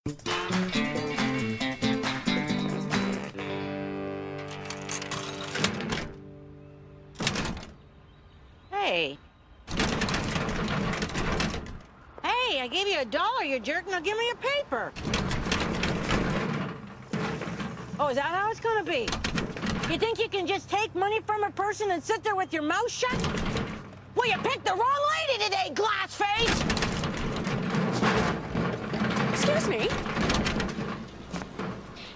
Hey. Hey, I gave you $1, you jerk. Now give me a paper. Oh, is that how it's gonna be? You think you can just take money from a person and sit there with your mouth shut? Well, you picked the wrong lady today, glass face! Excuse me?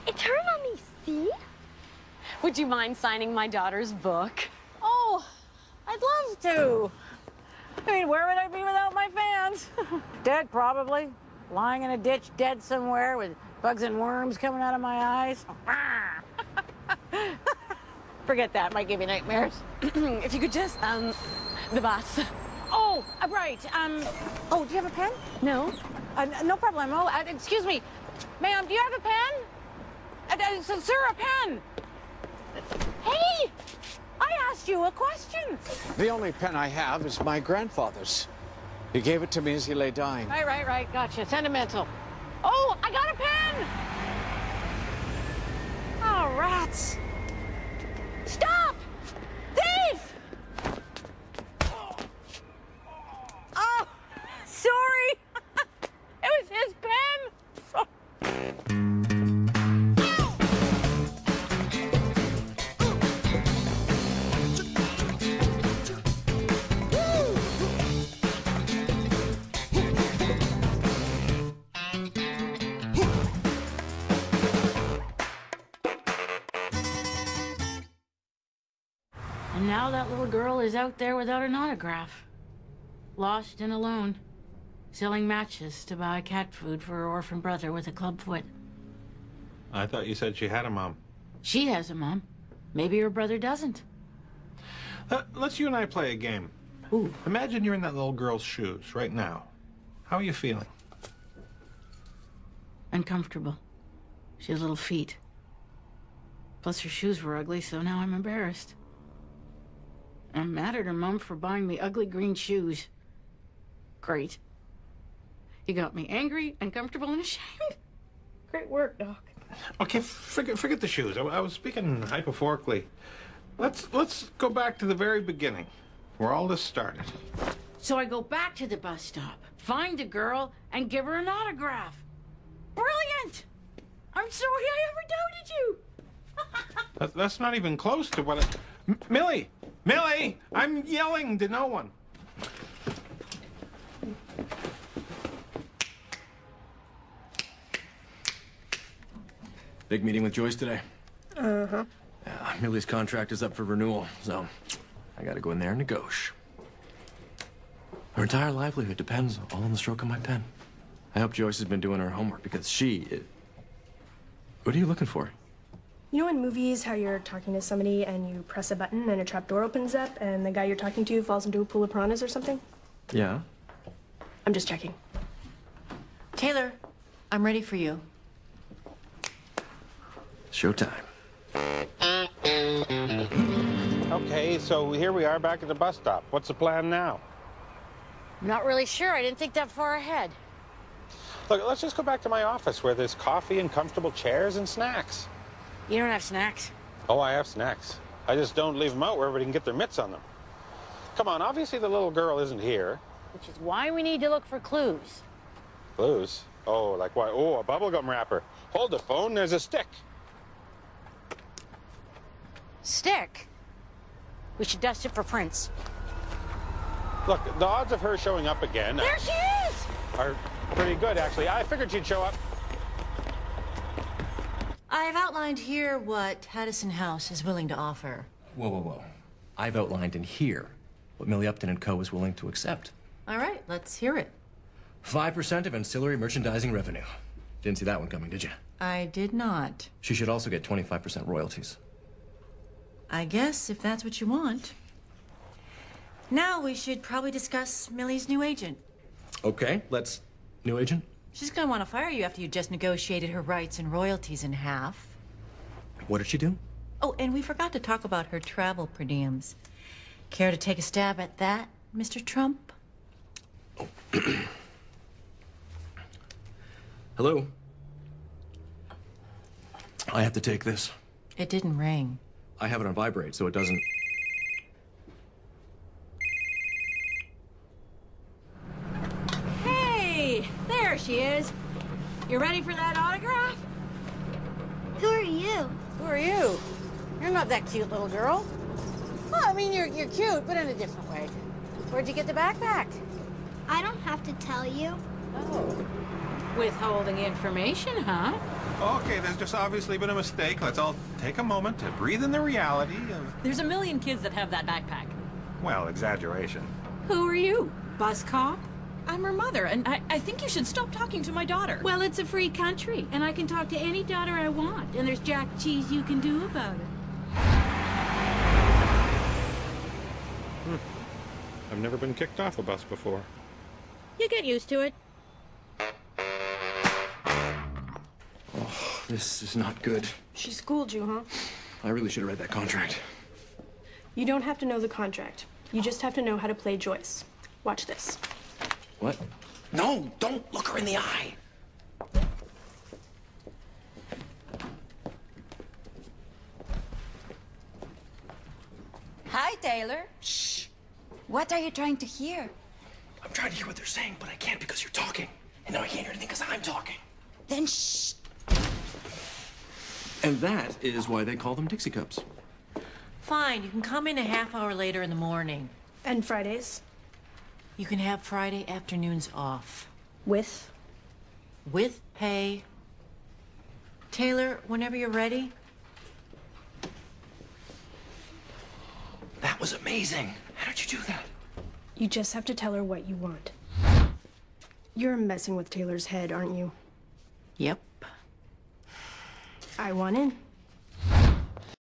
It's her, Mommy, see? Would you mind signing my daughter's book? Oh, I'd love to. I mean, where would I be without my fans? Dead, probably. Lying in a ditch, dead somewhere with bugs and worms coming out of my eyes. Forget that, might give you nightmares. If you could just, the bus. Oh, right, oh, do you have a pen? No? No problem. Oh, excuse me. Ma'am, do you have a pen? Sir, a pen. Hey, I asked you a question. The only pen I have is my grandfather's. He gave it to me as he lay dying. Right. Gotcha. Sentimental. Oh, I got a pen! Oh, rats. Stop! Thief! Oh, sorry. It was his pen. And now that little girl is out there without an autograph. Lost and alone. Selling matches to buy cat food for her orphan brother with a clubfoot. I thought you said she had a mom. She has a mom. Maybe her brother doesn't. Let's you and I play a game. Ooh. Imagine you're in that little girl's shoes right now. How are you feeling? Uncomfortable. She has little feet. Plus her shoes were ugly, so now I'm embarrassed. I'm mad at her mom for buying me ugly green shoes. Great. You got me angry, uncomfortable, and ashamed. Great work, Doc. Okay, forget the shoes. I was speaking hyperforically. Let's go back to the very beginning, where all this started. So I go back to the bus stop, find a girl, and give her an autograph. Brilliant! I'm sorry I ever doubted you. That's not even close to what Millie! Millie! I'm yelling to no one. Big meeting with Joyce today. Uh-huh. Yeah, Millie's contract is up for renewal, so I gotta go in there and negotiate. Her entire livelihood depends all on the stroke of my pen. I hope Joyce has been doing her homework because What are you looking for? You know in movies how you're talking to somebody and you press a button and a trap door opens up and the guy you're talking to falls into a pool of piranhas or something? Yeah? I'm just checking. Taylor, I'm ready for you. Showtime. Okay, so here we are back at the bus stop. What's the plan now? I'm not really sure. I didn't think that far ahead. Look, let's just go back to my office where there's coffee and comfortable chairs and snacks. You don't have snacks? Oh, I have snacks. I just don't leave them out where everybody can get their mitts on them. Come on, obviously the little girl isn't here. Which is why we need to look for clues. Clues? Oh, like what? Oh, a bubblegum wrapper. Hold the phone, there's a stick. Stick? We should dust it for prints. Look, the odds of her showing up again There she is! are pretty good, actually. I figured she'd show up. I've outlined here what Haddison House is willing to offer. Whoa. I've outlined in here what Millie Upton & Co. is willing to accept. All right, let's hear it. 5% of ancillary merchandising revenue. Didn't see that one coming, did you? I did not. She should also get 25% royalties. I guess if that's what you want. Now we should probably discuss Millie's new agent. Okay, let's... New agent? She's gonna want to fire you after you just negotiated her rights and royalties in half. What did she do? Oh, and we forgot to talk about her travel per diems. Care to take a stab at that, Mr. Trump? Hello? I have to take this. It didn't ring. I have it on vibrate, so it doesn't... Hey, there she is. You ready for that autograph? Who are you? Who are you? You're not that cute little girl. Well, I mean, you're cute, but in a different way. Where'd you get the backpack? I don't have to tell you. Oh. Withholding information, huh? Okay, there's just obviously been a mistake. Let's all take a moment to breathe in the reality of, There's a million kids that have that backpack. well, exaggeration. Who are you? Bus cop? I'm her mother, and I think you should stop talking to my daughter. Well, it's a free country, and I can talk to any daughter I want, and there's jack cheese you can do about it. I've never been kicked off a bus before. You get used to it. Oh, this is not good. She schooled you, huh? I really should have read that contract. You don't have to know the contract. You just have to know how to play Joyce. Watch this. What? No, don't look her in the eye. Hi, Taylor. Shh. What are you trying to hear? I'm trying to hear what they're saying, but I can't because you're talking. And now I can't hear anything because I'm talking. Then shh. And that is why they call them Dixie Cups. Fine, you can come in a half hour later in the morning. And Fridays? You can have Friday afternoons off. With? With pay. Taylor, whenever you're ready. That was amazing. How did you do that? You just have to tell her what you want. You're messing with Taylor's head, aren't you? Yep. I want in.